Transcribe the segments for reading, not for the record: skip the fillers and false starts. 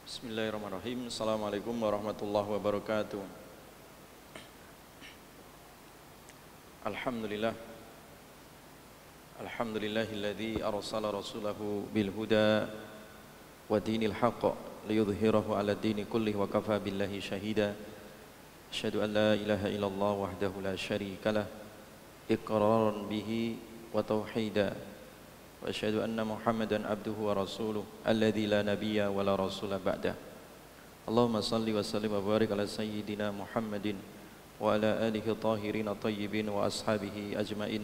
Bismillahirrahmanirrahim. Assalamualaikum warahmatullahi wabarakatuh. Alhamdulillah. Alhamdulillahilladzi arsala rasulahu bil huda wa dinil haqq liyudhhirahu 'ala dini kullih wa kafa billahi shahida. Asyhadu an la ilaha illallah wahdahu la syarikalah iqraran bihi wa tauhida. Wa asyhadu anna Muhammadan abduhu wa rasuluh alladzi la nabiyya wa la rasula ba'dah. Allahumma salli wa sallim wa barik ala sayyidina Muhammadin wa ala alihi tahirin tayyibin wa ashabihi ajmain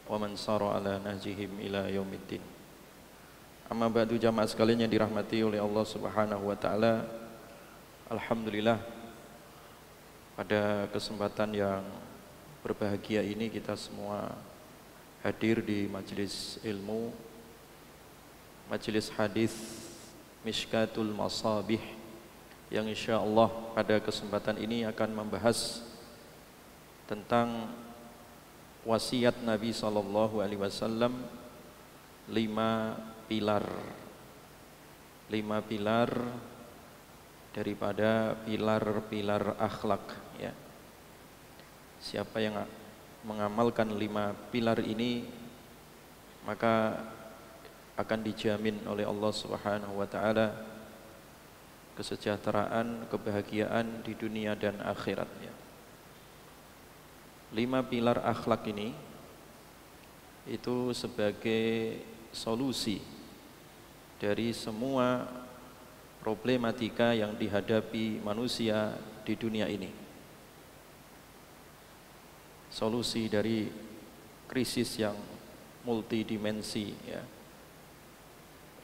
wa man sara ala nahjihim ila yaumiddin. Amma ba'du, jamaah sekalian yang dirahmati oleh Allah Subhanahu wa taala. Alhamdulillah, pada kesempatan yang berbahagia ini kita semua hadir di majelis ilmu, majelis hadis Mishkatul Masabih, yang insyaallah pada kesempatan ini akan membahas tentang wasiat Nabi sallallahu alaihi wasallam, 5 pilar daripada pilar-pilar akhlak, ya. Siapa yang mengamalkan 5 pilar ini maka akan dijamin oleh Allah Subhanahu wa taala kesejahteraan, kebahagiaan di dunia dan akhirat, ya. 5 pilar akhlak ini itu sebagai solusi dari semua problematika yang dihadapi manusia di dunia ini. Solusi dari krisis yang multidimensi, ya.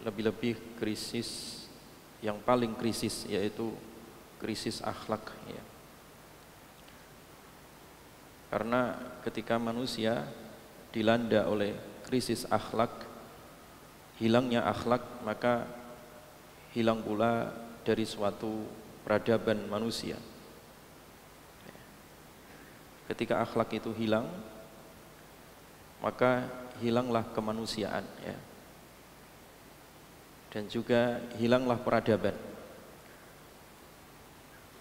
Lebih-lebih krisis yang paling krisis, yaitu krisis akhlak, ya. Karena ketika manusia dilanda oleh krisis akhlak, hilangnya akhlak, maka hilang pula dari suatu peradaban manusia. Ketika akhlak itu hilang, maka hilanglah kemanusiaan, ya. Dan juga hilanglah peradaban.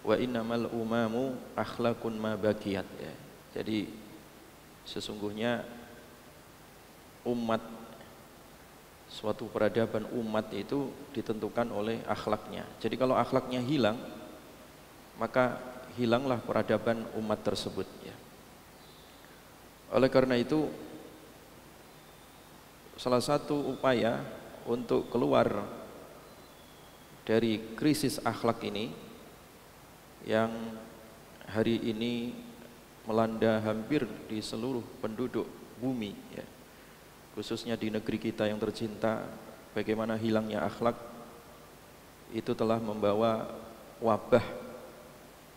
Wa innamal umamu akhlakun ma baqiyat, ya. Jadi sesungguhnya umat, suatu peradaban umat itu ditentukan oleh akhlaknya. Jadi kalau akhlaknya hilang, maka hilanglah peradaban umat tersebut, ya. Oleh karena itu, salah satu upaya untuk keluar dari krisis akhlak ini yang hari ini melanda hampir di seluruh penduduk bumi, ya, khususnya di negeri kita yang tercinta, bagaimana hilangnya akhlak itu telah membawa wabah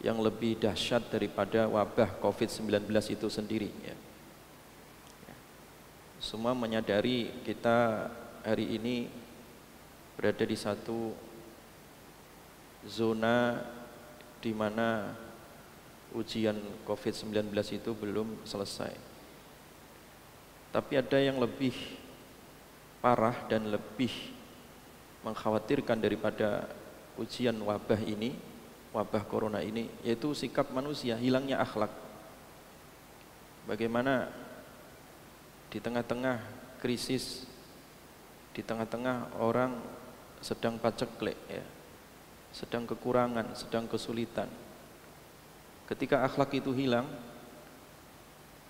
yang lebih dahsyat daripada wabah COVID-19 itu sendiri, ya. Semua menyadari kita hari ini berada di satu zona di mana ujian COVID-19 itu belum selesai. Tapi ada yang lebih parah dan lebih mengkhawatirkan daripada ujian wabah ini, wabah corona ini, yaitu sikap manusia, hilangnya akhlak. Bagaimana di tengah-tengah krisis, di tengah-tengah orang sedang paceklik, ya, sedang kekurangan, sedang kesulitan, ketika akhlak itu hilang,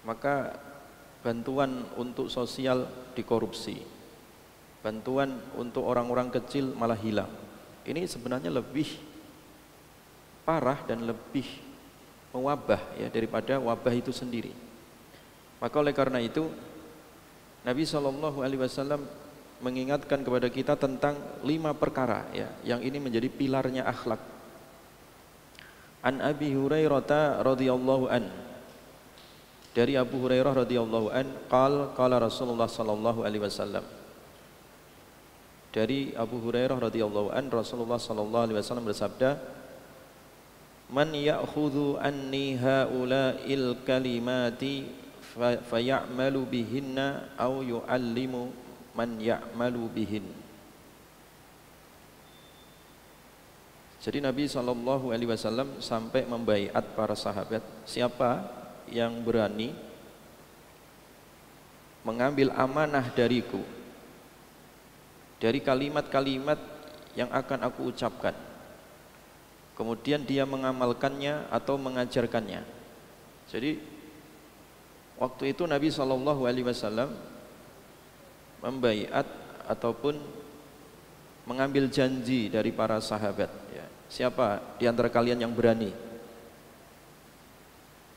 maka bantuan untuk sosial dikorupsi, bantuan untuk orang-orang kecil malah hilang. Ini sebenarnya lebih parah dan lebih mewabah, ya, daripada wabah itu sendiri. Maka oleh karena itu Nabi SAW mengingatkan kepada kita tentang 5 perkara, ya, yang ini menjadi pilarnya akhlak. An Abi Hurairah radhiyallahu an, dari Abu Hurairah radhiyallahu an, qala Rasulullah sallallahu alaihi wasallam. Dari Abu Hurairah radhiyallahu an, Rasulullah sallallahu alaihi wasallam bersabda, man ya'khudhu anni haula'il kalimati fayamalu bihinna au yu'allimu man ya'malu bihin. Jadi Nabi SAW sampai membaiat para sahabat, siapa yang berani mengambil amanah dariku dari kalimat-kalimat yang akan aku ucapkan, kemudian dia mengamalkannya atau mengajarkannya. Jadi waktu itu Nabi SAW membaiat ataupun mengambil janji dari para sahabat, ya. Siapa di antara kalian yang berani?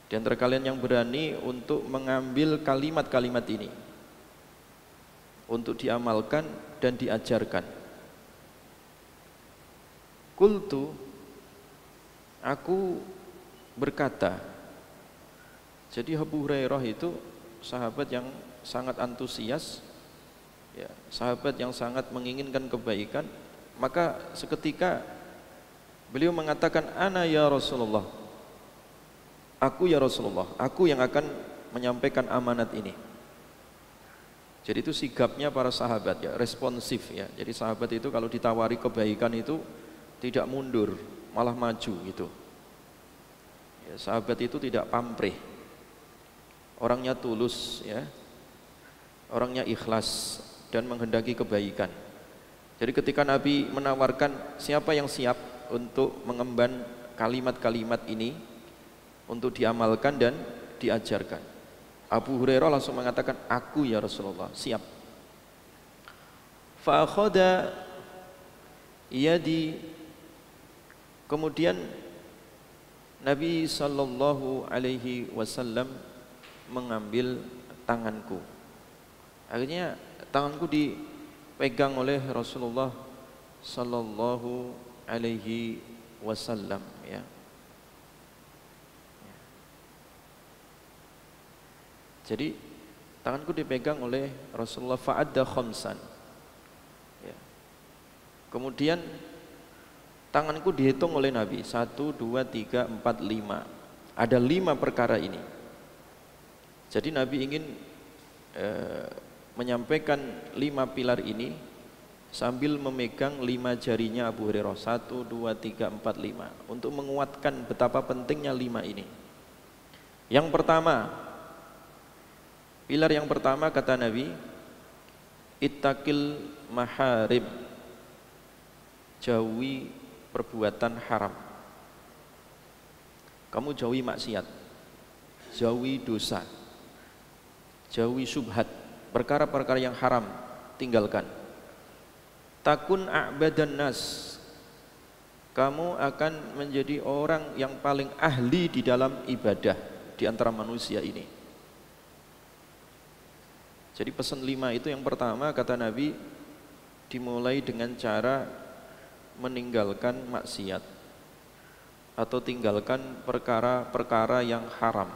Di antara kalian yang berani untuk mengambil kalimat-kalimat ini, untuk diamalkan dan diajarkan. Qultu, aku berkata. Jadi Abu Hurairah itu sahabat yang sangat antusias, ya, sahabat yang sangat menginginkan kebaikan. Maka seketika beliau mengatakan, ana ya Rasulullah, aku ya Rasulullah, aku yang akan menyampaikan amanat ini. Jadi itu sigapnya para sahabat, ya, responsif, ya. Jadi sahabat itu kalau ditawari kebaikan itu tidak mundur, malah maju gitu. Ya, sahabat itu tidak pamrih, orangnya tulus, ya, orangnya ikhlas dan menghendaki kebaikan. Jadi ketika Nabi menawarkan siapa yang siap untuk mengemban kalimat-kalimat ini untuk diamalkan dan diajarkan, Abu Hurairah langsung mengatakan, aku ya Rasulullah, siap. Fa akhadha yadi, kemudian Nabi sallallahu alaihi wasallam mengambil tanganku. Akhirnya tanganku dipegang oleh Rasulullah sallallahu alaihi wasallam, ya. Jadi tanganku dipegang oleh Rasulullah, fa'adda khamsan, ya. Kemudian tanganku dihitung oleh Nabi, 1, 2, 3, 4, 5. Ada 5 perkara ini. Jadi Nabi ingin menyampaikan 5 pilar ini sambil memegang 5 jarinya Abu Hurairah, 1, 2, 3, 4, 5, untuk menguatkan betapa pentingnya 5 ini. Yang pertama, pilar yang pertama kata Nabi, ittaqil maharim, jauhi perbuatan haram. Kamu jauhi maksiat, jauhi dosa, jauhi syubhat, perkara-perkara yang haram tinggalkan. Takun a'badan nas, kamu akan menjadi orang yang paling ahli di dalam ibadah di antara manusia ini. Jadi pesan 5 itu yang pertama kata Nabi, dimulai dengan cara meninggalkan maksiat atau tinggalkan perkara-perkara yang haram.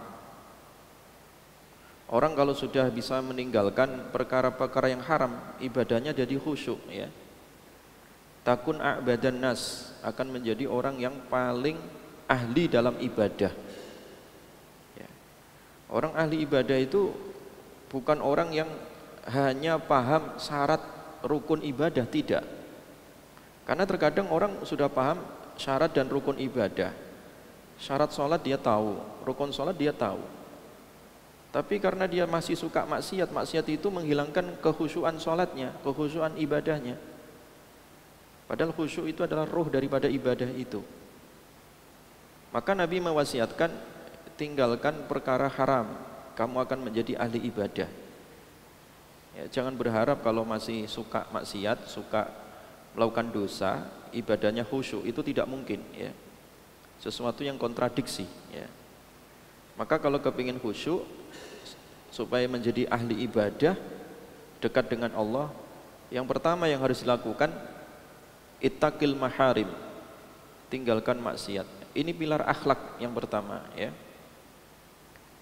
Orang kalau sudah bisa meninggalkan perkara-perkara yang haram, ibadahnya jadi khusyuk, ya. Takun a'badan nas, akan menjadi orang yang paling ahli dalam ibadah, ya. Orang ahli ibadah itu bukan orang yang hanya paham syarat rukun ibadah, tidak. Karena terkadang orang sudah paham syarat dan rukun ibadah. Syarat sholat dia tahu, rukun sholat dia tahu. Tapi karena dia masih suka maksiat, maksiat itu menghilangkan kekhusyuan sholatnya, kekhusyuan ibadahnya. Padahal khusyuk itu adalah ruh daripada ibadah itu. Maka Nabi mewasiatkan, tinggalkan perkara haram, kamu akan menjadi ahli ibadah, ya. Jangan berharap kalau masih suka maksiat, suka melakukan dosa, ibadahnya khusyuk, itu tidak mungkin, ya. Sesuatu yang kontradiksi, ya. Maka kalau kepingin khusyuk, supaya menjadi ahli ibadah, dekat dengan Allah, yang pertama yang harus dilakukan, ittaqil maharim, tinggalkan maksiat. Ini pilar akhlak yang pertama, ya.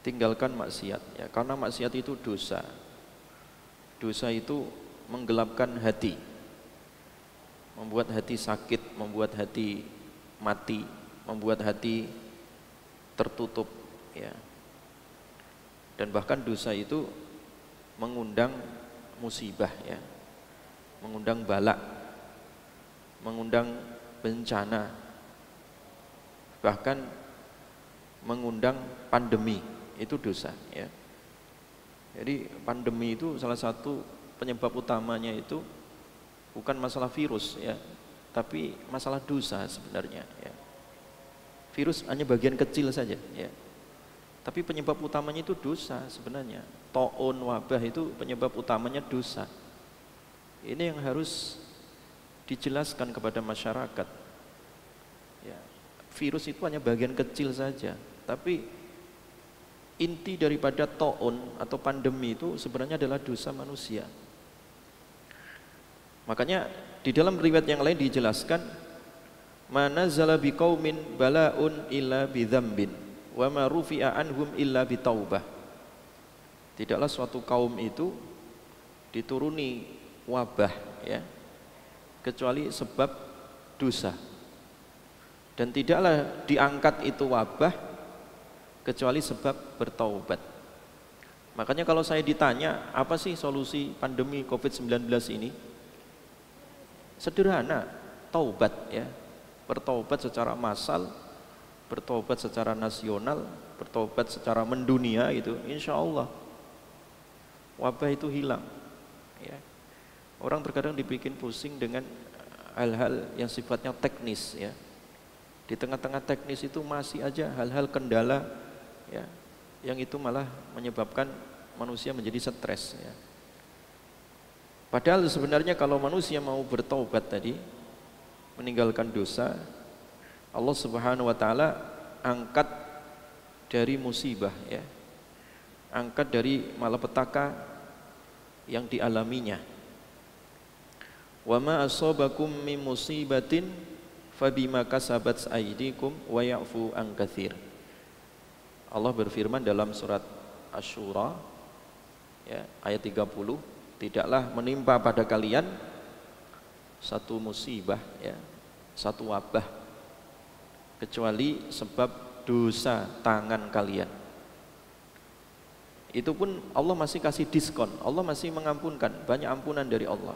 Tinggalkan maksiat, ya. Karena maksiat itu dosa. Dosa itu menggelapkan hati, membuat hati sakit, membuat hati mati, membuat hati tertutup, ya. Dan bahkan dosa itu mengundang musibah, ya, mengundang bala, mengundang bencana, bahkan mengundang pandemi, itu dosa ya. Jadi pandemi itu salah satu penyebab utamanya itu bukan masalah virus ya, tapi masalah dosa sebenarnya ya. Virus hanya bagian kecil saja ya. Tapi penyebab utamanya itu dosa sebenarnya. Taun, wabah itu penyebab utamanya dosa. Ini yang harus dijelaskan kepada masyarakat. Ya, virus itu hanya bagian kecil saja, tapi inti daripada taun atau pandemi itu sebenarnya adalah dosa manusia. Makanya di dalam riwayat yang lain dijelaskan, manazala biqaumin balaun illa bidzambin wa ma rufi'a anhum illa bitaubah. Tidaklah suatu kaum itu dituruni wabah ya, kecuali sebab dosa. Dan tidaklah diangkat itu wabah kecuali sebab bertaubat. Makanya kalau saya ditanya, apa sih solusi pandemi COVID-19 ini? Sederhana, taubat ya. Bertaubat secara massal, bertaubat secara nasional, bertaubat secara mendunia itu, insya Allah wabah itu hilang ya. Orang terkadang dibikin pusing dengan hal-hal yang sifatnya teknis ya. Di tengah-tengah teknis itu masih aja hal-hal kendala ya, yang itu malah menyebabkan manusia menjadi stres ya. Padahal sebenarnya kalau manusia mau bertaubat tadi, meninggalkan dosa, Allah Subhanahu wa taala angkat dari musibah ya. Angkat dari malapetaka yang dialaminya. Wa ma asabakum min musibatin fabima kasabat aydikum wa ya'fu an katsir. Allah berfirman dalam surat Asy-Syura ya, ayat 30, tidaklah menimpa pada kalian satu musibah ya, satu wabah kecuali sebab dosa tangan kalian. Itu pun Allah masih kasih diskon, Allah masih mengampunkan, banyak ampunan dari Allah.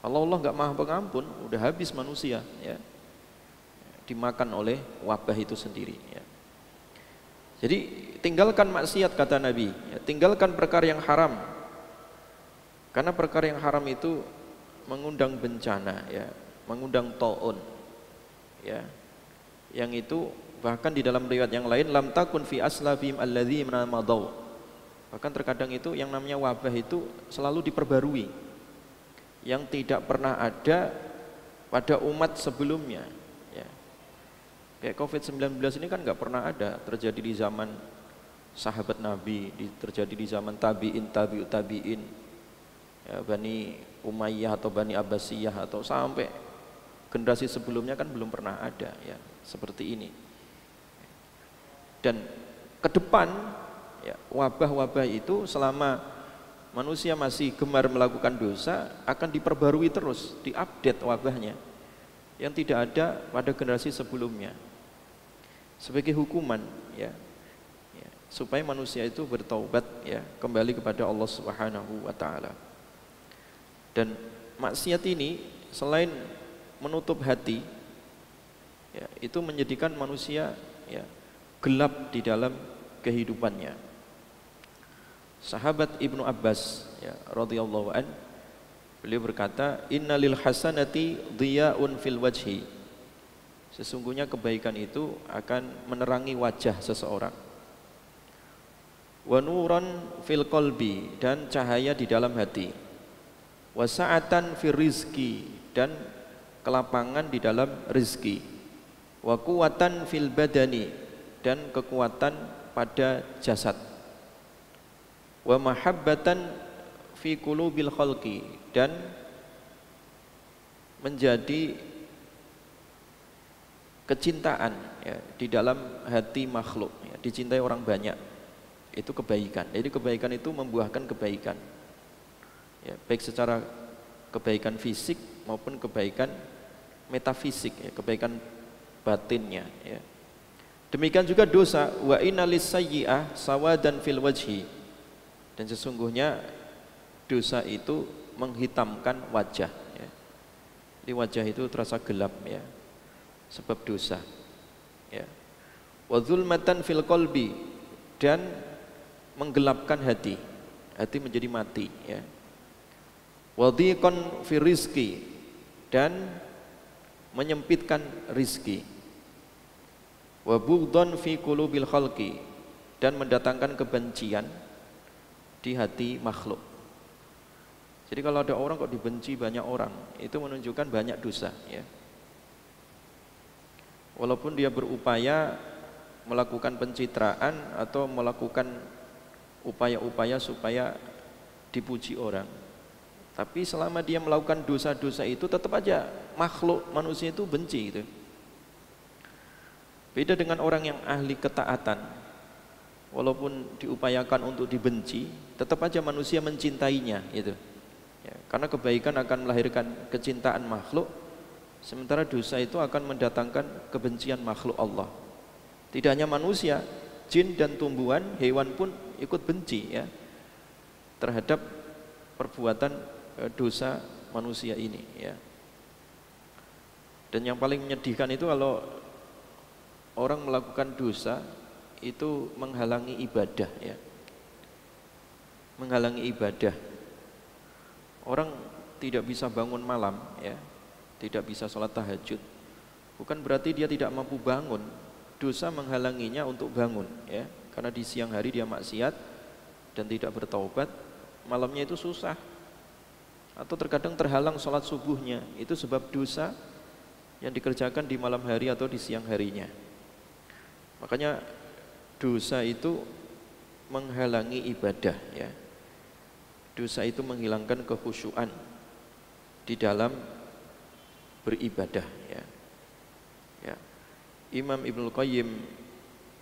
Allah nggak maha pengampun, udah habis manusia ya, dimakan oleh wabah itu sendiri ya. Jadi tinggalkan maksiat kata Nabi ya, tinggalkan perkara yang haram, karena perkara yang haram itu mengundang bencana ya, mengundang taun ya, yang itu bahkan di dalam riwayat yang lain lam takun fi aslafihim alladzina madaw, bahkan terkadang itu yang namanya wabah itu selalu diperbarui, yang tidak pernah ada pada umat sebelumnya ya. Kayak COVID-19 ini kan nggak pernah ada terjadi di zaman sahabat Nabi, terjadi di zaman tabi'in, tabi'ut tabi'in ya, Bani Umayyah atau Bani Abbasiyah atau sampai generasi sebelumnya kan belum pernah ada ya seperti ini. Dan ke depan ya, wabah-wabah itu selama manusia masih gemar melakukan dosa akan diperbarui terus, diupdate wabahnya yang tidak ada pada generasi sebelumnya sebagai hukuman ya, ya supaya manusia itu bertaubat ya, kembali kepada Allah Subhanahu wa taala. Dan maksiat ini selain menutup hati ya, itu menjadikan manusia ya gelap di dalam kehidupannya. Sahabat Ibnu Abbas ya radhiyallahu an, beliau berkata, innalil hasanati dhiya'un fil wajhi, sesungguhnya kebaikan itu akan menerangi wajah seseorang, wa nuran fil qalbi, dan cahaya di dalam hati, wa sa'atan fil rizki, dan kelapangan di dalam rizki, wa quwatan fil badani, dan kekuatan pada jasad, wa mahabbatan fi qulubil khalqi, dan menjadi kecintaan ya, di dalam hati makhluk ya, dicintai orang banyak, itu kebaikan. Jadi kebaikan itu membuahkan kebaikan ya, baik secara kebaikan fisik maupun kebaikan metafisik ya, kebaikan batinnya ya. Demikian juga dosa, wa innalis sayyi'ah sawadan fil wajhi, dan sesungguhnya dosa itu menghitamkan wajah ya. Di wajah itu terasa gelap ya, sebab dosa ya. Wa dzulmatan fil qalbi, dan menggelapkan hati. Hati menjadi mati, ya. Wa dhiqan fi rizqi, dan menyempitkan rizki. Wa bughdhan fi qulubil khalqi, dan mendatangkan kebencian di hati makhluk. Jadi kalau ada orang kok dibenci banyak orang, itu menunjukkan banyak dosa, ya. Walaupun dia berupaya melakukan pencitraan atau melakukan upaya-upaya supaya dipuji orang, tapi selama dia melakukan dosa-dosa itu tetap aja makhluk manusia itu benci gitu. Beda dengan orang yang ahli ketaatan, walaupun diupayakan untuk dibenci, tetap aja manusia mencintainya gitu, ya, karena kebaikan akan melahirkan kecintaan makhluk, sementara dosa itu akan mendatangkan kebencian makhluk Allah. Tidak hanya manusia, jin dan tumbuhan, hewan pun ikut benci, ya, terhadap perbuatan dosa manusia ini, ya. Dan yang paling menyedihkan itu kalau orang melakukan dosa itu menghalangi ibadah, ya. Menghalangi ibadah. Orang tidak bisa bangun malam, ya, tidak bisa sholat tahajud, bukan berarti dia tidak mampu bangun. Dosa menghalanginya untuk bangun, ya, karena di siang hari dia maksiat dan tidak bertaubat, malamnya itu susah, atau terkadang terhalang sholat subuhnya, itu sebab dosa yang dikerjakan di malam hari atau di siang harinya. Makanya dosa itu menghalangi ibadah, ya. Dosa itu menghilangkan kekhusyuan di dalam beribadah, ya. Ya. Imam Ibnul Qayyim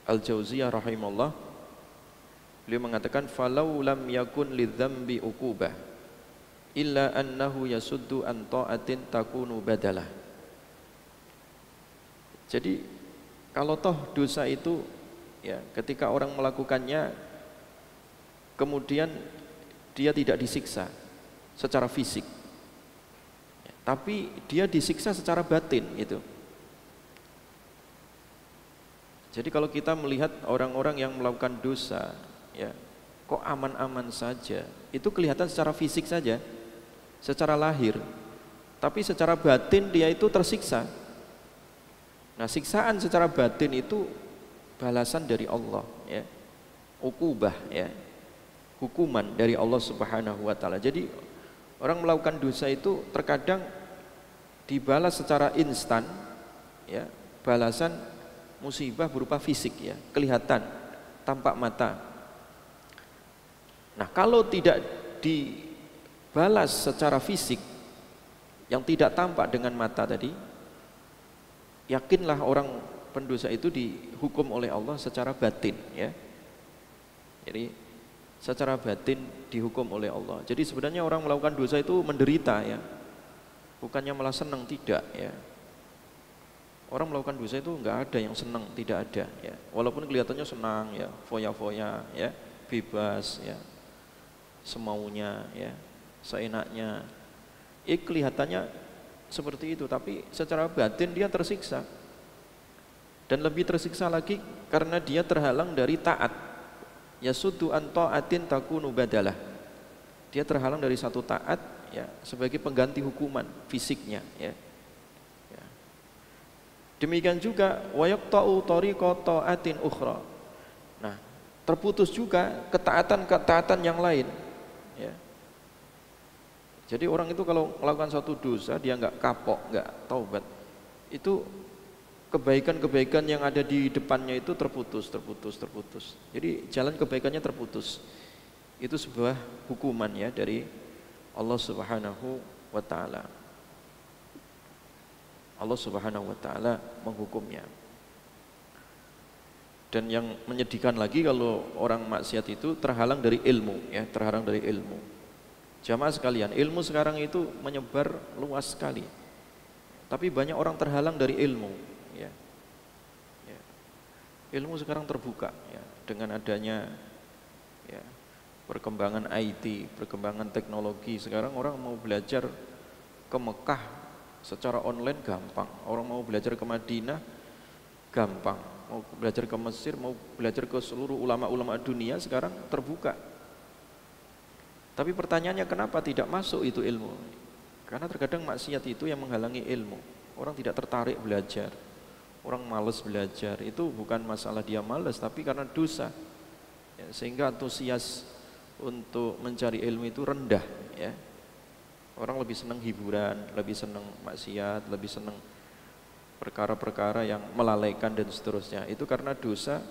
Al-Jauziyah rahimahullah, beliau mengatakan falau lam yakun lidzambi uqubah illa annahu yasuddu an ta'atin takunu badalah. Jadi kalau toh dosa itu, ya, ketika orang melakukannya kemudian dia tidak disiksa secara fisik, ya, tapi dia disiksa secara batin itu. Jadi kalau kita melihat orang-orang yang melakukan dosa, ya, kok aman-aman saja, itu kelihatan secara fisik saja, secara lahir, tapi secara batin dia itu tersiksa. Nah, siksaan secara batin itu balasan dari Allah, ya, uqubah, ya, hukuman dari Allah Subhanahu wa taala. Jadi orang melakukan dosa itu terkadang dibalas secara instan, ya, balasan musibah berupa fisik, ya, kelihatan, tampak mata. Nah, kalau tidak dibalas secara fisik yang tidak tampak dengan mata tadi, yakinlah orang pendosa itu dihukum oleh Allah secara batin, ya. Jadi secara batin dihukum oleh Allah. Jadi sebenarnya orang melakukan dosa itu menderita, ya, bukannya malah senang, tidak, ya. Orang melakukan dosa itu enggak ada yang senang, tidak ada, ya. Walaupun kelihatannya senang, ya, foya-foya, ya, bebas, ya, semaunya, ya, seenaknya, kelihatannya seperti itu, tapi secara batin dia tersiksa, dan lebih tersiksa lagi karena dia terhalang dari taat. Yasuddu an ta'atin takunu badalah, dia terhalang dari satu taat, ya, sebagai pengganti hukuman fisiknya, ya. Demikian juga wa yaqta'u tariqa ta'atin ukhra. Nah, terputus juga ketaatan-ketaatan yang lain, ya. Jadi orang itu kalau melakukan suatu dosa dia enggak kapok, enggak taubat, itu kebaikan-kebaikan yang ada di depannya itu terputus. Jadi jalan kebaikannya terputus. Itu sebuah hukuman, ya, dari Allah Subhanahu wa taala. Allah Subhanahu wa taala menghukumnya. Dan yang menyedihkan lagi kalau orang maksiat itu terhalang dari ilmu, ya, terhalang dari ilmu. Jamaah sekalian, ilmu sekarang itu menyebar luas sekali. Tapi banyak orang terhalang dari ilmu, ya. Ya. Ilmu sekarang terbuka, ya, dengan adanya, ya, perkembangan IT, perkembangan teknologi. Sekarang orang mau belajar ke Mekah secara online gampang. Orang mau belajar ke Madinah gampang. Mau belajar ke Mesir, mau belajar ke seluruh ulama-ulama dunia sekarang terbuka. Tapi pertanyaannya kenapa tidak masuk itu ilmu? Karena terkadang maksiat itu yang menghalangi ilmu. Orang tidak tertarik belajar. Orang malas belajar. Itu bukan masalah dia malas, tapi karena dosa. Ya, sehingga antusias untuk mencari ilmu itu rendah. Ya. Orang lebih senang hiburan, lebih senang maksiat, lebih senang perkara-perkara yang melalaikan dan seterusnya. Itu karena dosa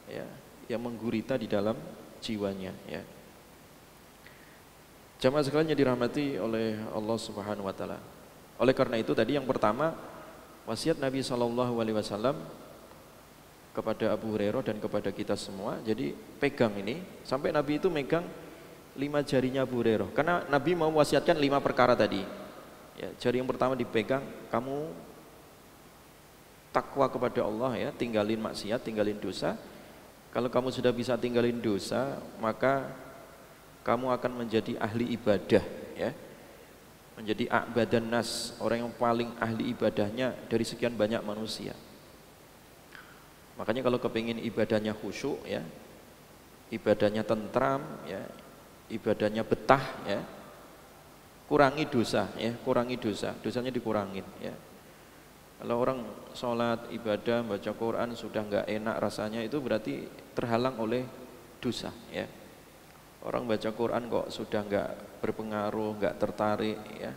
ya, yang menggurita di dalam jiwanya. Ya. Jamaah sekalian yang dirahmati oleh Allah Subhanahu wa taala. Oleh karena itu tadi yang pertama wasiat Nabi SAW kepada Abu Hurairah dan kepada kita semua. Jadi pegang ini sampai Nabi itu megang 5 jarinya Abu Hurairah. Karena Nabi mau wasiatkan 5 perkara tadi. Ya, jari yang pertama dipegang, kamu takwa kepada Allah ya, tinggalin maksiat, tinggalin dosa. Kalau kamu sudah bisa tinggalin dosa, maka kamu akan menjadi ahli ibadah ya. Menjadi a'badan nas, orang yang paling ahli ibadahnya dari sekian banyak manusia. Makanya kalau kepingin ibadahnya khusyuk ya, ibadahnya tentram ya, ibadahnya betah ya, kurangi dosa ya, kurangi dosa, dosanya dikurangin ya. Kalau orang sholat, ibadah, baca Quran sudah nggak enak rasanya, itu berarti terhalang oleh dosa ya. Orang baca Quran kok sudah nggak berpengaruh, nggak tertarik ya,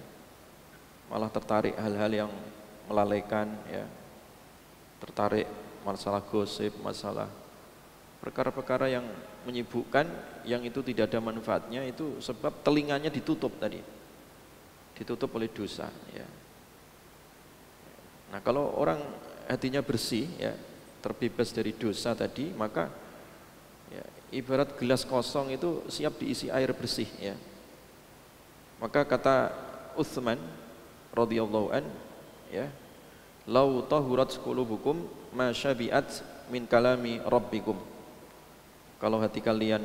malah tertarik hal-hal yang melalaikan ya, tertarik masalah gosip, masalah perkara-perkara yang menyibukkan, yang itu tidak ada manfaatnya, itu sebab telinganya ditutup tadi, ditutup oleh dosa ya. Nah kalau orang hatinya bersih ya, terbebas dari dosa tadi, maka ya, ibarat gelas kosong itu siap diisi air bersih ya. Maka kata Utsman radhiyallahu an ya, lau tahurat qulubukum ma syabi'at min kalami rabbikum. Kalau hati kalian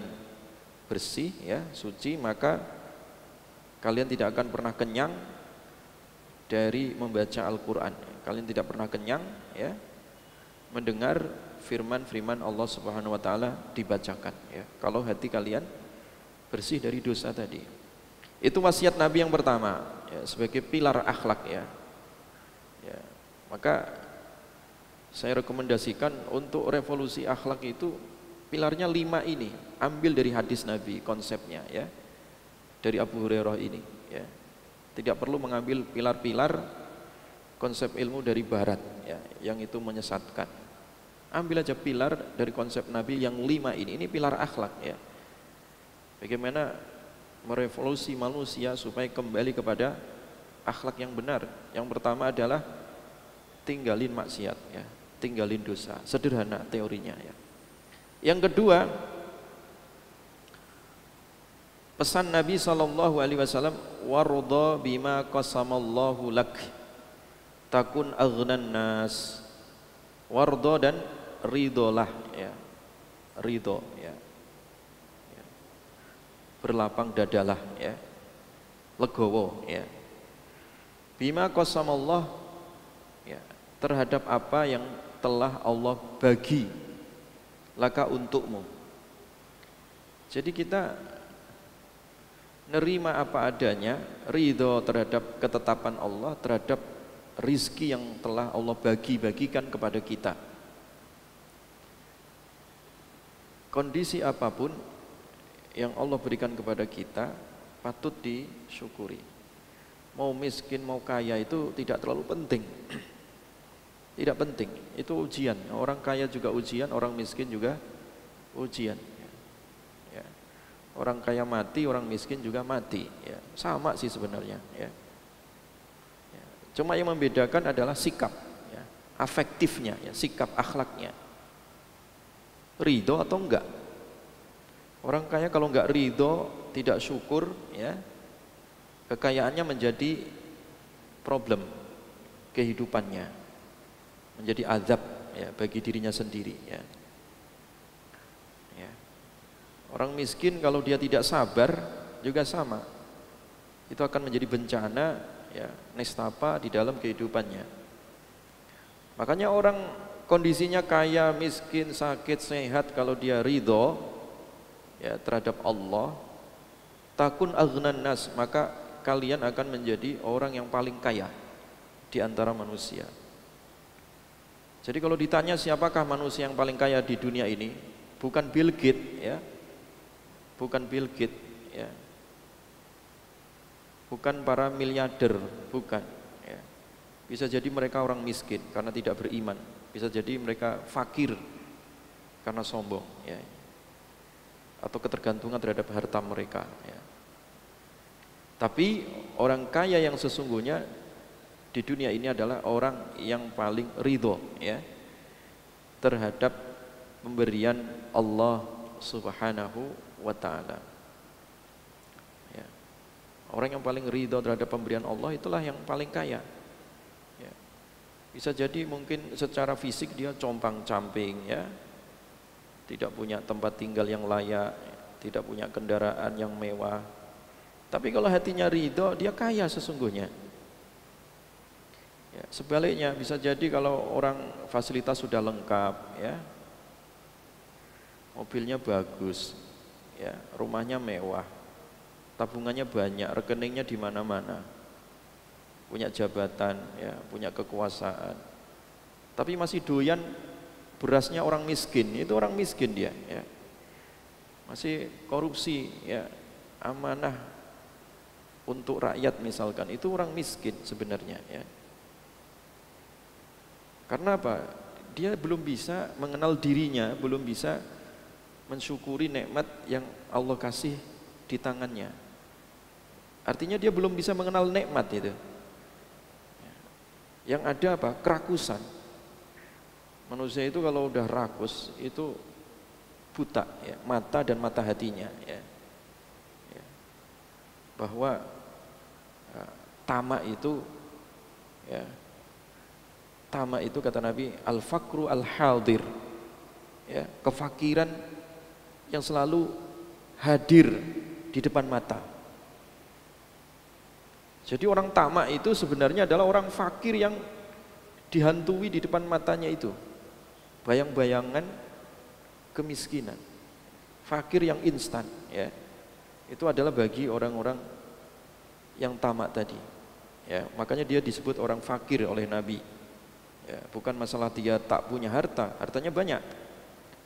bersih ya, suci, maka kalian tidak akan pernah kenyang dari membaca Al-Qur'an. Kalian tidak pernah kenyang ya, mendengar firman-firman Allah Subhanahu wa taala dibacakan ya. Kalau hati kalian bersih dari dosa tadi. Itu wasiat Nabi yang pertama ya, sebagai pilar akhlak ya. Ya. Maka saya rekomendasikan untuk revolusi akhlak itu pilarnya 5 ini, ambil dari hadis Nabi konsepnya ya. Dari Abu Hurairah ini ya. Tidak perlu mengambil pilar-pilar konsep ilmu dari barat ya, yang itu menyesatkan. Ambil aja pilar dari konsep Nabi yang 5 ini pilar akhlak ya. Bagaimana merevolusi manusia supaya kembali kepada akhlak yang benar. Yang pertama adalah tinggalin maksiat ya, tinggalin dosa. Sederhana teorinya ya. Yang kedua, pesan Nabi SAW, warudha bima qasamallahu lak takun aghnan nas. Wardo dan ridolah ya, ridho ya, ya. Berlapang dadalah ya, legowo ya, bima qasamallah ya, terhadap apa yang telah Allah bagi laka untukmu. Jadi kita nerima apa adanya, ridho terhadap ketetapan Allah, terhadap rizki yang telah Allah bagi-bagikan kepada kita. Kondisi apapun yang Allah berikan kepada kita patut disyukuri. Mau miskin mau kaya itu tidak terlalu penting. Tidak penting, itu ujian. Orang kaya juga ujian, orang miskin juga ujian ya. Orang kaya mati, orang miskin juga mati ya. Sama sih sebenarnya ya. Cuma yang membedakan adalah sikap ya, afektifnya ya, sikap akhlaknya. Ridho atau enggak. Orang kaya kalau enggak ridho, tidak syukur ya, kekayaannya menjadi problem kehidupannya, menjadi azab ya bagi dirinya sendiri ya. Ya. Orang miskin kalau dia tidak sabar juga sama, itu akan menjadi bencana ya, nestapa di dalam kehidupannya. Makanya orang kondisinya kaya, miskin, sakit, sehat, kalau dia ridho ya terhadap Allah, takun aghnan nas, maka kalian akan menjadi orang yang paling kaya di antara manusia. Jadi kalau ditanya siapakah manusia yang paling kaya di dunia ini, bukan Bill Gates ya. Bukan Bill Gates ya. Bukan para miliarder, bukan ya. Bisa jadi mereka orang miskin karena tidak beriman. Bisa jadi mereka fakir karena sombong ya. Atau ketergantungan terhadap harta mereka ya. Tapi orang kaya yang sesungguhnya di dunia ini adalah orang yang paling ridho ya terhadap pemberian Allah Subhanahu wa ta'ala ya. Orang yang paling ridho terhadap pemberian Allah itulah yang paling kaya ya. Bisa jadi mungkin secara fisik dia compang-camping ya, tidak punya tempat tinggal yang layak, tidak punya kendaraan yang mewah, tapi kalau hatinya ridho dia kaya sesungguhnya ya. Sebaliknya bisa jadi kalau orang fasilitas sudah lengkap ya, mobilnya bagus ya, rumahnya mewah, tabungannya banyak, rekeningnya di mana-mana, punya jabatan ya, punya kekuasaan, tapi masih doyan berasnya orang miskin, itu orang miskin dia ya. Masih korupsi ya, amanah untuk rakyat misalkan, itu orang miskin sebenarnya ya. Karena apa? Dia belum bisa mengenal dirinya, belum bisa mensyukuri nikmat yang Allah kasih di tangannya. Artinya dia belum bisa mengenal nikmat itu. Yang ada apa? Kerakusan. Manusia itu kalau udah rakus itu buta ya, mata dan mata hatinya ya. Bahwa tamak itu ya, tamak itu kata Nabi al-fakru al-hadir ya, kefakiran yang selalu hadir di depan mata. Jadi orang tamak itu sebenarnya adalah orang fakir yang dihantui di depan matanya itu bayang-bayangan kemiskinan, fakir yang instan ya. Itu adalah bagi orang-orang yang tamak tadi ya. Makanya dia disebut orang fakir oleh Nabi ya, bukan masalah dia tak punya harta, hartanya banyak.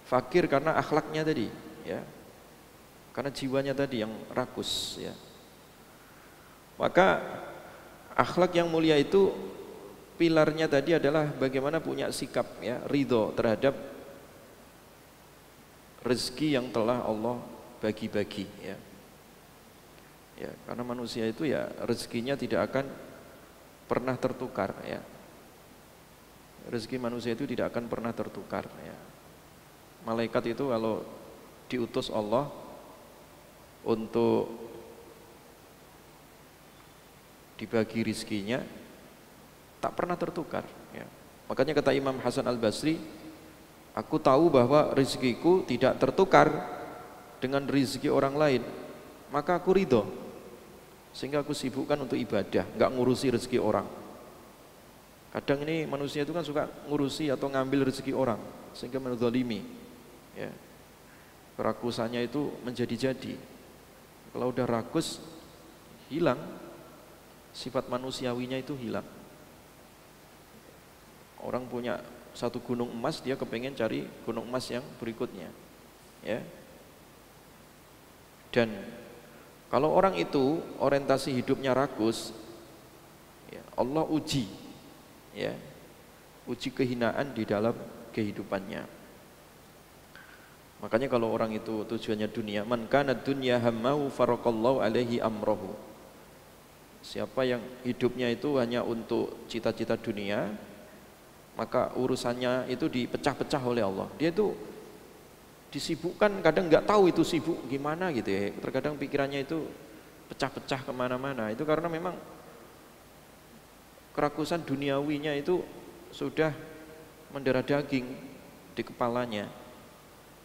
Fakir karena akhlaknya tadi ya, karena jiwanya tadi yang rakus ya. Maka akhlak yang mulia itu pilarnya tadi adalah bagaimana punya sikap ya, ridho terhadap rezeki yang telah Allah bagi-bagi ya. Ya, karena manusia itu ya rezekinya tidak akan pernah tertukar ya. Rezeki manusia itu tidak akan pernah tertukar ya. Malaikat itu kalau diutus Allah untuk dibagi rezekinya tak pernah tertukar ya. Makanya kata Imam Hasan Al-Basri, aku tahu bahwa rezekiku tidak tertukar dengan rezeki orang lain, maka aku ridho, sehingga aku sibukkan untuk ibadah, nggak ngurusi rezeki orang. Kadang ini manusia itu kan suka ngurusi atau ngambil rezeki orang sehingga menzalimi ya. Kerakusannya itu menjadi-jadi. Kalau udah rakus hilang, sifat manusiawinya itu hilang. Orang punya satu gunung emas, dia kepengen cari gunung emas yang berikutnya ya. Dan kalau orang itu orientasi hidupnya rakus ya, Allah uji ya, uji kehinaan di dalam kehidupannya. Makanya kalau orang itu tujuannya dunia, man kana dunya hammahu faraqallahu alaihi amrahu. Siapa yang hidupnya itu hanya untuk cita-cita dunia, maka urusannya itu dipecah-pecah oleh Allah. Dia itu disibukkan, kadang nggak tahu itu sibuk gimana gitu ya. Terkadang pikirannya itu pecah-pecah kemana-mana. Itu karena memang kerakusan duniawinya itu sudah mendarah daging di kepalanya.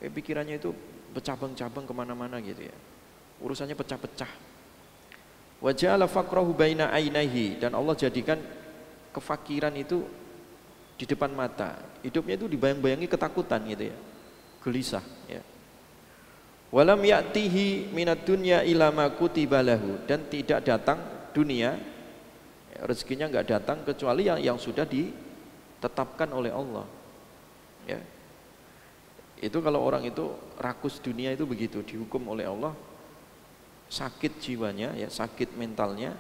Pikirannya itu bercabang-cabang kemana-mana gitu ya. Urusannya pecah-pecah. Wa ja'ala faqrahu baina ainaihi, dan Allah jadikan kefakiran itu di depan mata. Hidupnya itu dibayang-bayangi ketakutan gitu ya. Gelisah ya. Walam ya'tihi minad dunya ila ma kutiba lahu, dan tidak datang dunia, rezekinya enggak datang kecuali yang sudah ditetapkan oleh Allah. Ya. Itu kalau orang itu rakus dunia itu begitu, dihukum oleh Allah, sakit jiwanya ya, sakit mentalnya,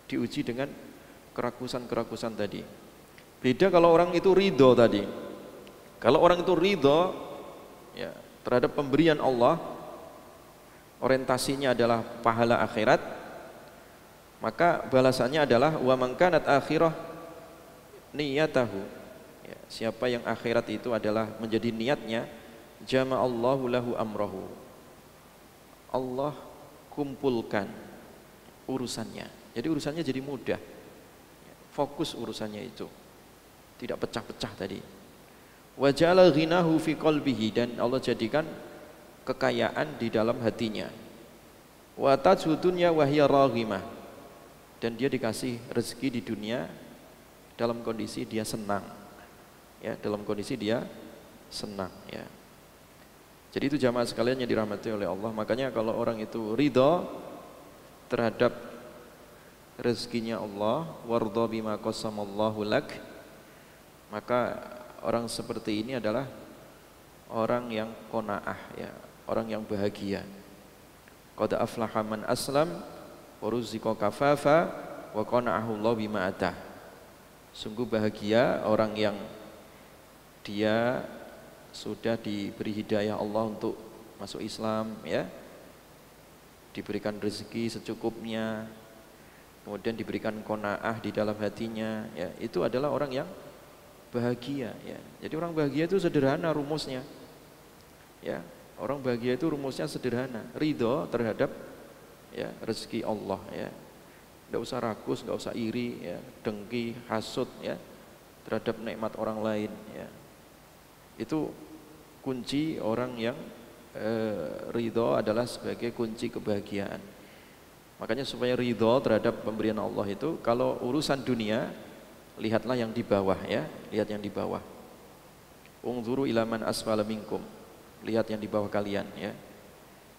diuji dengan kerakusan-kerakusan tadi. Beda kalau orang itu ridho tadi. Kalau orang itu ridho ya, terhadap pemberian Allah, orientasinya adalah pahala akhirat, maka balasannya adalah wa man kanat akhirah niyatahu. Ya, siapa yang akhirat itu adalah menjadi niatnya, jama'allahu lahu amrahu. Allah kumpulkan urusannya. Jadi urusannya jadi mudah. Fokus urusannya itu. Tidak pecah-pecah tadi. Wa ja'ala ghinahu fi qalbihi, dan Allah jadikan kekayaan di dalam hatinya. Wa tajhudunya wa hiya raghimah, dan dia dikasih rezeki di dunia dalam kondisi dia senang. Ya, dalam kondisi dia senang ya. Jadi itu jamaah sekalian yang dirahmati oleh Allah. Makanya kalau orang itu ridha terhadap rezekinya Allah, warda bima qasamallahu lak, maka orang seperti ini adalah orang yang qanaah ya, orang yang bahagia. Qad aflaha man aslam wa ruziqa kafafa wa qana'ahu Allah bima atah. Sungguh bahagia orang yang dia sudah diberi hidayah Allah untuk masuk Islam ya, diberikan rezeki secukupnya, kemudian diberikan qanaah di dalam hatinya ya, itu adalah orang yang bahagia ya. Jadi orang bahagia itu sederhana rumusnya ya. Orang bahagia itu rumusnya sederhana, ridho terhadap ya rezeki Allah ya. Enggak usah rakus, enggak usah iri ya, dengki, hasud ya terhadap nikmat orang lain ya. Itu kunci orang yang ridho, adalah sebagai kunci kebahagiaan. Makanya supaya ridho terhadap pemberian Allah itu, kalau urusan dunia lihatlah yang di bawah ya, lihat yang di bawah. Unzuru ila man asfala minkum, lihat yang di bawah kalian ya.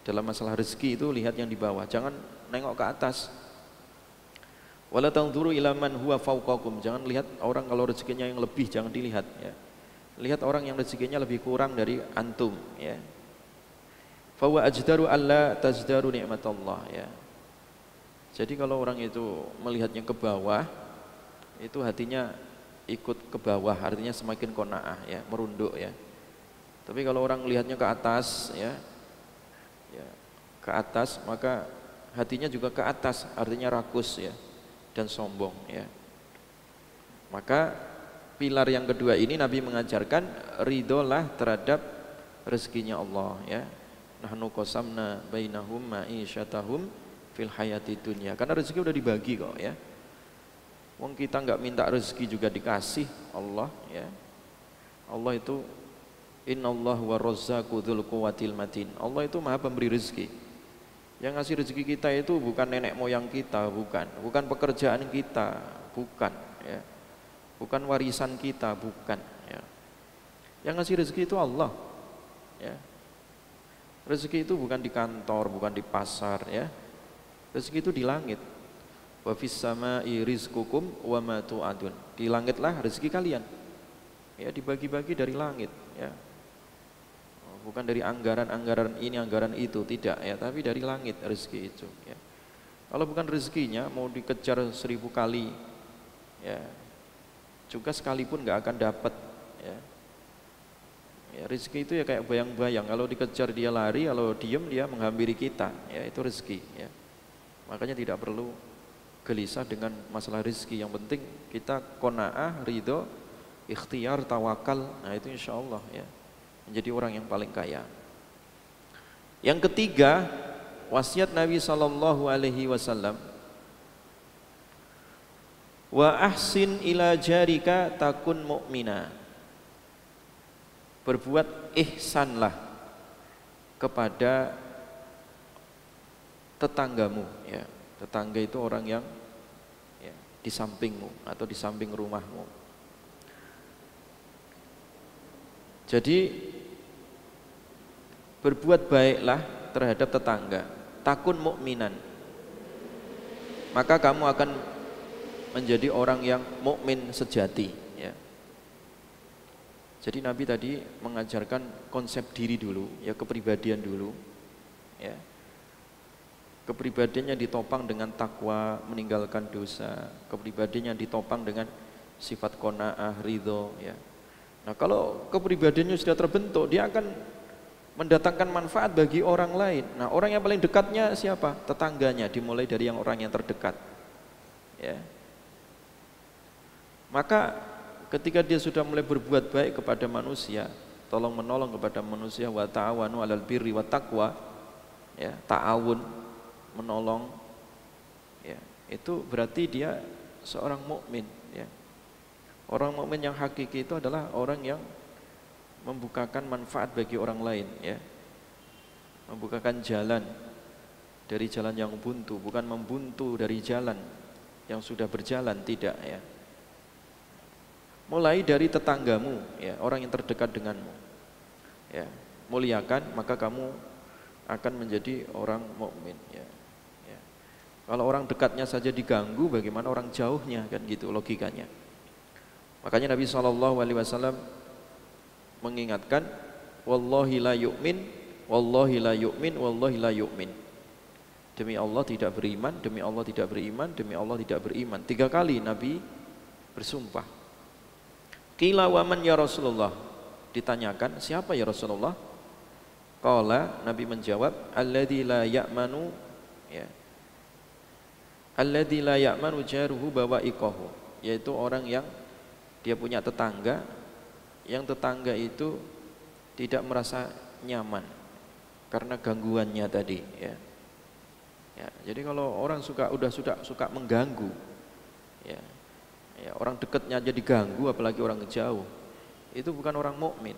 Dalam masalah rezeki itu lihat yang di bawah, jangan nengok ke atas. Wala tanzuru ila man huwa fawqakum, jangan lihat orang kalau rezekinya yang lebih, jangan dilihat ya. Lihat orang yang rezekinya lebih kurang dari antum ya. Fa wa ajdaru alla tazdaru nikmatallah ya. Jadi kalau orang itu melihatnya ke bawah, itu hatinya ikut ke bawah, artinya semakin qanaah ya, merunduk ya. Tapi kalau orang melihatnya ke atas ya, ke atas, maka hatinya juga ke atas, artinya rakus ya dan sombong ya. Maka pilar yang kedua ini Nabi mengajarkan ridholah terhadap rezekinya Allah ya. Nahnu qasamna bainahum ma'isyatahum fil hayati dunya. Karena rezeki udah dibagi kok ya. Wong kita nggak minta rezeki juga dikasih Allah ya. Allah itu innallaha wa razzaqu dzul quwwatil matin. Allah itu Maha pemberi rezeki. Yang ngasih rezeki kita itu bukan nenek moyang kita, bukan pekerjaan kita, bukan ya. Bukan warisan kita, bukan ya. Yang ngasih rezeki itu Allah ya. Rezeki itu bukan di kantor, bukan di pasar ya. Rezeki itu di langit. Wa fis samai rizqukum wa ma tu'adun. Di langitlah rezeki kalian. Ya, dibagi-bagi dari langit ya. Bukan dari anggaran-anggaran ini, anggaran itu, tidak ya, tapi dari langit rezeki itu ya. Kalau bukan rezekinya mau dikejar 1000 kali ya, juga sekalipun nggak akan dapat ya. Ya, rezeki itu ya kayak bayang-bayang, kalau dikejar dia lari, kalau diem dia menghampiri kita ya, itu rezeki ya. Makanya tidak perlu gelisah dengan masalah rezeki, yang penting kita qanaah, ridho, ikhtiar, tawakal, nah itu insya Allah ya, menjadi orang yang paling kaya. Yang ketiga, wasiat Nabi SAW, wa ahsin ila jarika takun mu'mina. Berbuat ihsanlah kepada tetanggamu ya. Tetangga itu orang yang ya, di sampingmu atau di samping rumahmu. Jadi berbuat baiklah terhadap tetangga, takun mukminan, maka kamu akan menjadi orang yang mukmin sejati, ya. Jadi Nabi tadi mengajarkan konsep diri dulu, ya, kepribadian dulu, ya. Kepribadiannya ditopang dengan takwa, meninggalkan dosa. Kepribadiannya ditopang dengan sifat qanaah, ridho, ya. Nah, kalau kepribadiannya sudah terbentuk, dia akan mendatangkan manfaat bagi orang lain. Nah, orang yang paling dekatnya siapa? Tetangganya, dimulai dari orang yang terdekat, ya. Maka ketika dia sudah mulai berbuat baik kepada manusia, tolong menolong kepada manusia, wa ta'awanu 'alal birri wat taqwa, ya, ta'awun, menolong, ya, itu berarti dia seorang mukmin, ya. Orang mukmin yang hakiki itu adalah orang yang membukakan manfaat bagi orang lain, ya. Membukakan jalan dari jalan yang buntu, bukan membuntu dari jalan yang sudah berjalan, tidak, ya. Mulai dari tetanggamu, ya, orang yang terdekat denganmu, ya. Muliakan, maka kamu akan menjadi orang mukmin, ya. Kalau orang dekatnya saja diganggu, bagaimana orang jauhnya, kan gitu logikanya. Makanya Nabi SAW mengingatkan, wallahi la yu'min, wallahi la yu'min, wallahi la yu'min. Demi Allah tidak beriman, demi Allah tidak beriman, demi Allah tidak beriman. 3 kali Nabi bersumpah. Qila wa man ya Rasulullah? Ditanyakan, siapa ya Rasulullah? Qala, Nabi menjawab, alladzi la ya'manu, ya, alladzi la ya'manu jaruhu bawa'iqahu, yaitu orang yang dia punya tetangga, yang tetangga itu tidak merasa nyaman karena gangguannya tadi, ya. Ya, jadi kalau orang suka mengganggu, ya, ya, orang dekatnya aja diganggu, apalagi orang jauh, itu bukan orang mukmin.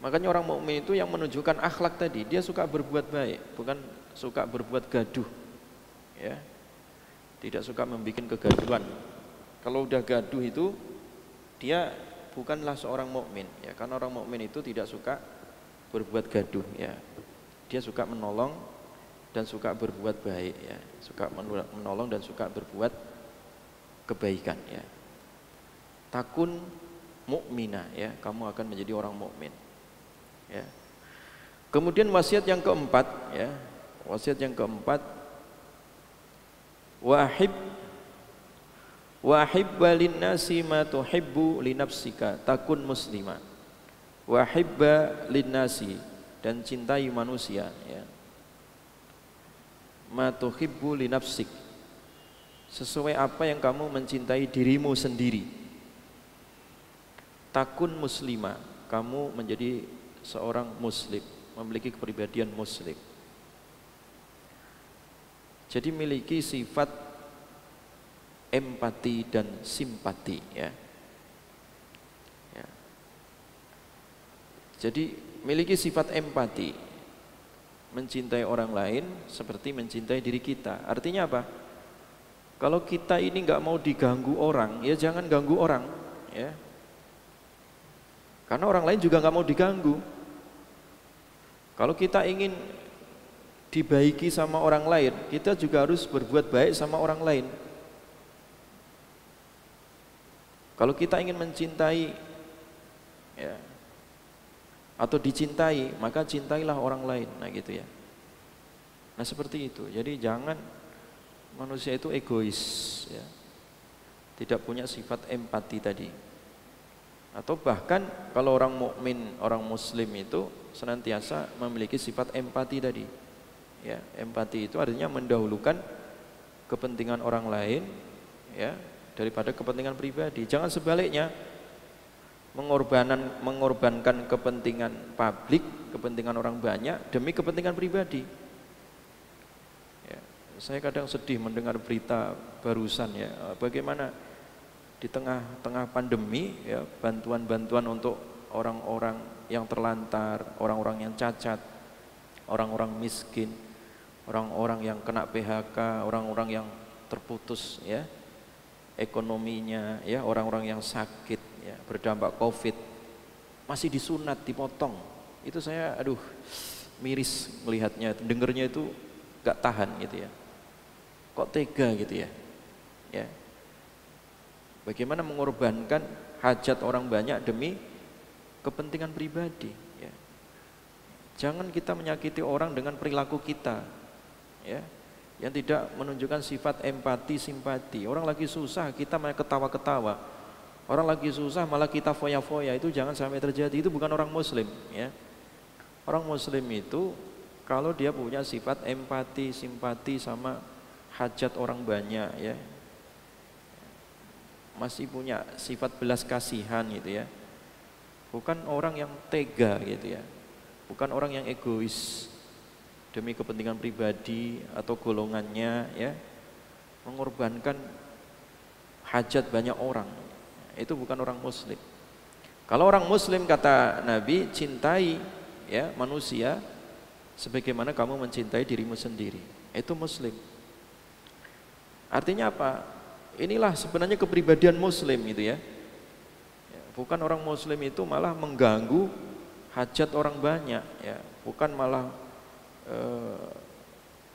Makanya orang mukmin itu yang menunjukkan akhlak tadi, dia suka berbuat baik, bukan suka berbuat gaduh, ya. Tidak suka membuat kegaduhan. Kalau udah gaduh itu dia bukanlah seorang mukmin, ya. Karena orang mukmin itu tidak suka berbuat gaduh, ya. Dia suka menolong dan suka berbuat baik, ya. Suka menolong dan suka berbuat kebaikan, ya. Takun mukminah, ya. Kamu akan menjadi orang mukmin, ya. Kemudian wasiat yang keempat, ya. Wasiat yang keempat, wahibba linnasi ma tuhibbu linafsika takun muslima. Wahibba linnasi, dan cintai manusia, ya, ma tuhibbu linafsik, sesuai apa yang kamu mencintai dirimu sendiri. Takun muslima, kamu menjadi seorang muslim, memiliki kepribadian muslim. Jadi miliki sifat empati dan simpati, ya. Ya. Jadi miliki sifat empati, mencintai orang lain seperti mencintai diri kita. Artinya apa? Kalau kita ini nggak mau diganggu orang, ya jangan ganggu orang, ya. Karena orang lain juga nggak mau diganggu. Kalau kita ingin dibaiki sama orang lain, kita juga harus berbuat baik sama orang lain. Kalau kita ingin mencintai, ya, atau dicintai, maka cintailah orang lain. Nah gitu, ya. Nah seperti itu. Jadi jangan manusia itu egois, ya. Tidak punya sifat empati tadi. Atau bahkan kalau orang mukmin, orang muslim itu senantiasa memiliki sifat empati tadi. Ya, empati itu artinya mendahulukan kepentingan orang lain, ya, daripada kepentingan pribadi. Jangan sebaliknya, mengorbankan kepentingan publik, kepentingan orang banyak demi kepentingan pribadi. Ya, saya kadang sedih mendengar berita barusan, ya, bagaimana di tengah-tengah pandemi, ya, bantuan-bantuan untuk orang-orang yang terlantar, orang-orang yang cacat, orang-orang miskin, orang-orang yang kena PHK, orang-orang yang terputus, ya, ekonominya, ya, orang-orang yang sakit, ya, berdampak COVID. masih disunat, dipotong. Itu saya aduh miris melihatnya, dengernya itu gak tahan gitu ya. Kok tega gitu ya. Ya. Bagaimana mengorbankan hajat orang banyak demi kepentingan pribadi ya. Jangan kita menyakiti orang dengan perilaku kita ya, yang tidak menunjukkan sifat empati, simpati. Orang lagi susah kita malah ketawa-ketawa. Orang lagi susah malah kita foya-foya. Itu jangan sampai terjadi. Itu bukan orang muslim ya. Orang muslim itu kalau dia punya sifat empati, simpati sama hajat orang banyak ya, masih punya sifat belas kasihan gitu ya. Bukan orang yang tega gitu ya. Bukan orang yang egois demi kepentingan pribadi atau golongannya ya, mengorbankan hajat banyak orang. Itu bukan orang muslim. Kalau orang muslim kata Nabi, cintai ya manusia sebagaimana kamu mencintai dirimu sendiri. Itu muslim. Artinya apa? Inilah sebenarnya kepribadian muslim gitu ya. Bukan orang muslim itu malah mengganggu hajat orang banyak ya, bukan malah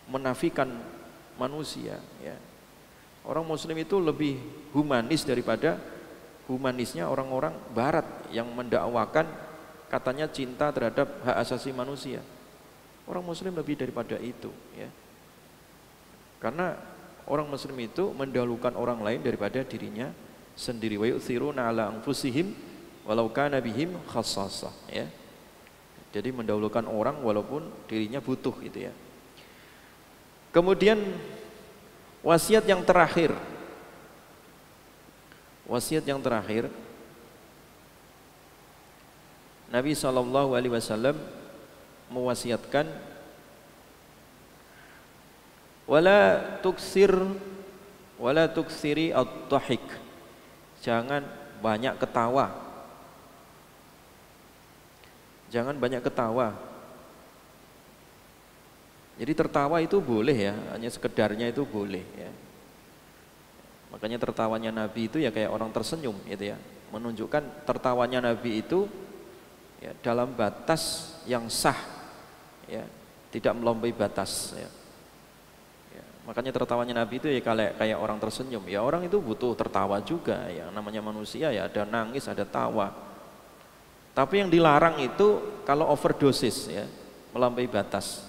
menafikan manusia ya. Orang muslim itu lebih humanis daripada humanisnya orang-orang barat yang mendakwakan katanya cinta terhadap hak asasi manusia. Orang muslim lebih daripada itu ya. Karena orang muslim itu mendahulukan orang lain daripada dirinya sendiri. Wa yu'thiruna ala anfusihim walau kana bihim khassasah ya. Jadi mendahulukan orang walaupun dirinya butuh gitu ya. Kemudian wasiat yang terakhir. Wasiat yang terakhir, Nabi SAW mewasiatkan wala tuksiri ad-dhahik. Jangan banyak ketawa. Jangan banyak ketawa. Jadi tertawa itu boleh ya, hanya sekedarnya itu boleh ya. Makanya tertawanya Nabi itu ya kayak orang tersenyum gitu ya. Menunjukkan tertawanya Nabi itu ya dalam batas yang sah ya, tidak melampaui batas ya. Ya, makanya tertawanya Nabi itu ya kayak orang tersenyum. Ya orang itu butuh tertawa juga ya, namanya manusia ya, ada nangis, ada tawa. Tapi yang dilarang itu kalau overdosis ya, melampaui batas.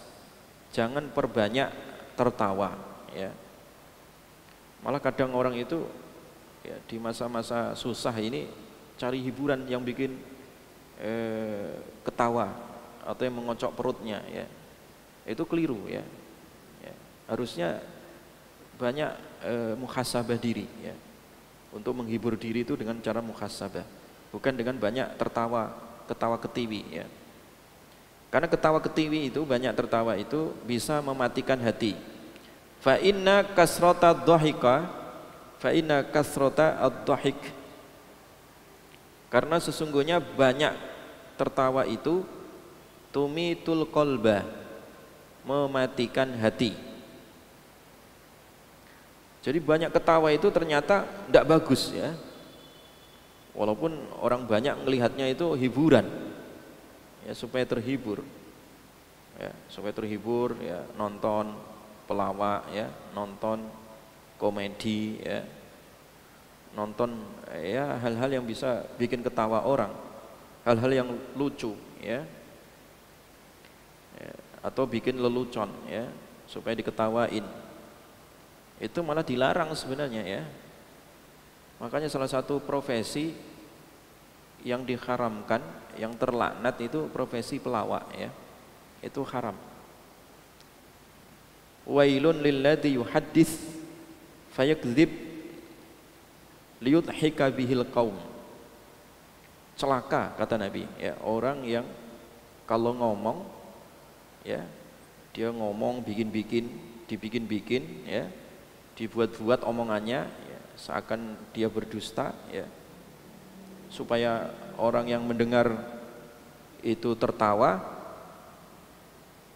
Jangan perbanyak tertawa ya. Malah kadang orang itu ya, di masa-masa susah ini cari hiburan yang bikin ketawa atau yang mengocok perutnya ya. Itu keliru ya. Ya. Harusnya banyak muhasabah diri ya. Untuk menghibur diri itu dengan cara muhasabah, bukan dengan banyak ketawa ketiwi ya. Karena ketawa ketiwi itu, banyak tertawa itu bisa mematikan hati. Fa inna kasrata dhahika, fa inna kasrata ad-dhahik. Karena sesungguhnya banyak tertawa itu tumitul qalba, mematikan hati. Jadi banyak ketawa itu ternyata tidak bagus ya. Walaupun orang banyak melihatnya itu hiburan ya, supaya terhibur ya, supaya terhibur ya, nonton pelawak ya, nonton komedi ya, nonton ya hal-hal yang bisa bikin ketawa orang, hal-hal yang lucu ya, ya atau bikin lelucon ya, supaya diketawain. Itu malah dilarang sebenarnya ya. Makanya salah satu profesi yang diharamkan, yang terlaknat itu profesi pelawak ya. Itu haram. Wailun lilladzi yuhaddits fayakdzib liyudhika bihil qaum. Celaka kata Nabi ya, orang yang kalau ngomong ya, dia ngomong dibikin-bikin ya, dibuat-buat omongannya ya, seakan dia berdusta ya, supaya orang yang mendengar itu tertawa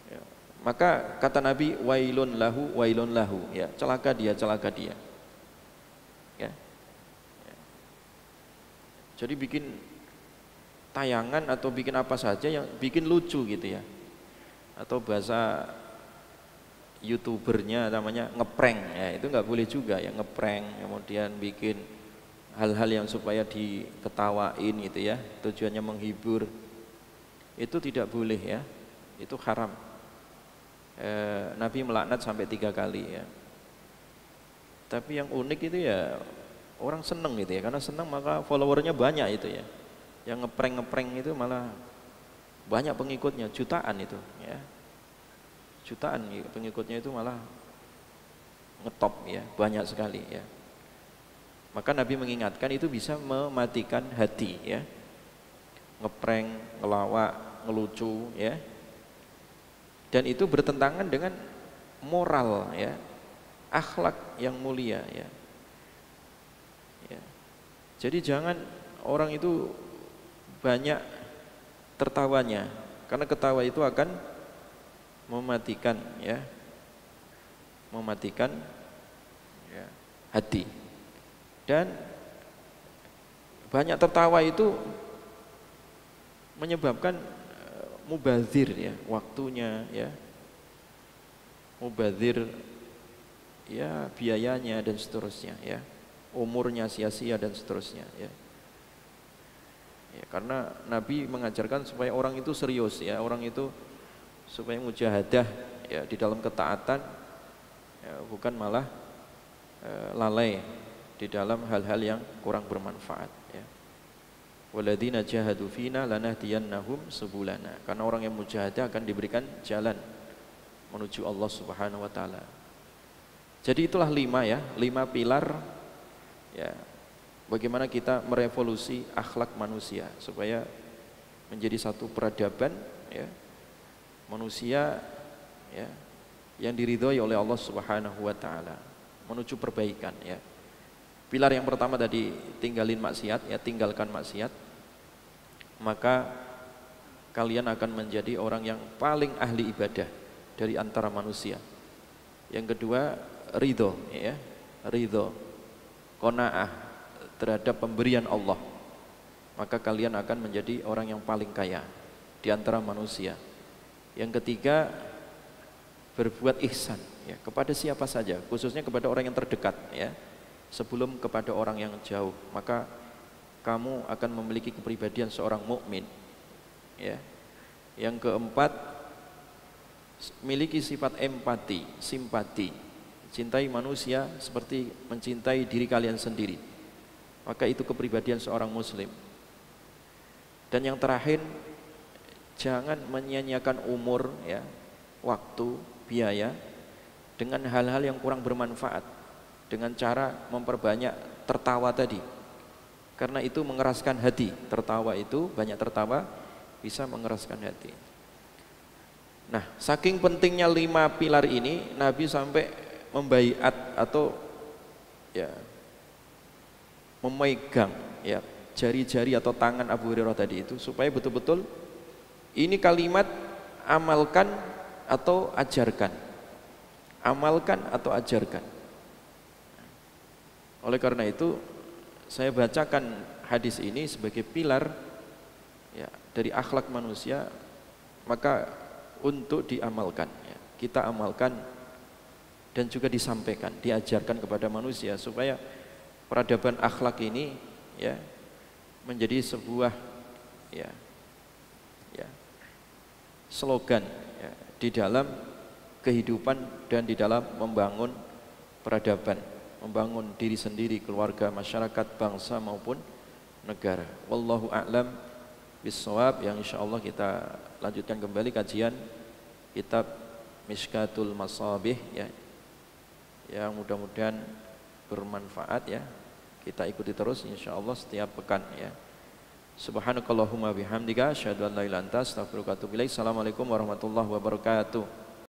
ya, maka kata Nabi wailun lahu ya, celaka dia ya. Jadi bikin tayangan atau bikin apa saja yang bikin lucu gitu ya, atau bahasa youtubernya namanya ngeprank ya, itu nggak boleh juga ya, ngeprank kemudian bikin hal-hal yang supaya diketawain gitu ya, tujuannya menghibur, itu tidak boleh ya, itu haram. Nabi melaknat sampai 3 kali ya. Tapi yang unik itu ya orang seneng gitu ya, karena seneng maka followernya banyak itu ya. Yang ngeprank itu malah banyak pengikutnya, jutaan itu ya. Jutaan pengikutnya itu malah ngetop ya, banyak sekali ya. Maka Nabi mengingatkan itu bisa mematikan hati ya. Ngeprank, ngelawak, ngelucu ya. Dan itu bertentangan dengan moral ya, akhlak yang mulia ya. Ya. Jadi jangan orang itu banyak tertawanya, karena ketawa itu akan mematikan ya, mematikan ya, hati. Dan banyak tertawa itu menyebabkan mubazir ya, waktunya ya, mubazir ya, biayanya dan seterusnya ya, umurnya sia-sia dan seterusnya ya. Ya, karena Nabi mengajarkan supaya orang itu serius ya, orang itu supaya mujahadah ya di dalam ketaatan ya, bukan malah lalai di dalam hal-hal yang kurang bermanfaat ya. Walladzina jahadu fina lanahdiyannahum subulana, karena orang yang mujahadah akan diberikan jalan menuju Allah Subhanahu wa taala. Jadi itulah 5 ya, 5 pilar ya, bagaimana kita merevolusi akhlak manusia supaya menjadi satu peradaban ya, manusia ya, yang diridhoi oleh Allah Subhanahu wa taala, menuju perbaikan ya. Pilar yang pertama tadi, tinggalin maksiat ya, tinggalkan maksiat, maka kalian akan menjadi orang yang paling ahli ibadah dari antara manusia. Yang kedua, ridho ya, ridho, qanaah terhadap pemberian Allah, maka kalian akan menjadi orang yang paling kaya di antara manusia. Yang ketiga, berbuat ihsan ya, kepada siapa saja, khususnya kepada orang yang terdekat ya, sebelum kepada orang yang jauh, maka kamu akan memiliki kepribadian seorang mukmin ya. Yang keempat, miliki sifat empati, simpati, cintai manusia seperti mencintai diri kalian sendiri, maka itu kepribadian seorang muslim. Dan yang terakhir, jangan menyia-nyiakan umur ya, waktu, biaya dengan hal-hal yang kurang bermanfaat, dengan cara memperbanyak tertawa tadi, karena itu mengeraskan hati. Tertawa itu, banyak tertawa bisa mengeraskan hati. Nah, saking pentingnya 5 pilar ini, Nabi sampai membaiat atau ya, memegang ya, jari-jari atau tangan Abu Hurairah tadi itu, supaya betul-betul ini kalimat amalkan atau ajarkan, amalkan atau ajarkan. Oleh karena itu saya bacakan hadis ini sebagai pilar ya, dari akhlak manusia, maka untuk diamalkan ya, kita amalkan dan juga disampaikan, diajarkan kepada manusia supaya peradaban akhlak ini ya menjadi sebuah ya, ya slogan ya, di dalam kehidupan dan di dalam membangun peradaban, membangun diri sendiri, keluarga, masyarakat, bangsa maupun negara. Wallahu a'lam bissawab. Yang insyaallah kita lanjutkan kembali kajian kitab Mishkatul Masabih ya, yang mudah-mudahan bermanfaat ya. Kita ikuti terus insyaallah setiap pekan ya. Subhanakallahumma bihamdika asyhadu an la ilaha illa anta astaghfiruka wa atubu ilaik. Assalamualaikum warahmatullahi wabarakatuh.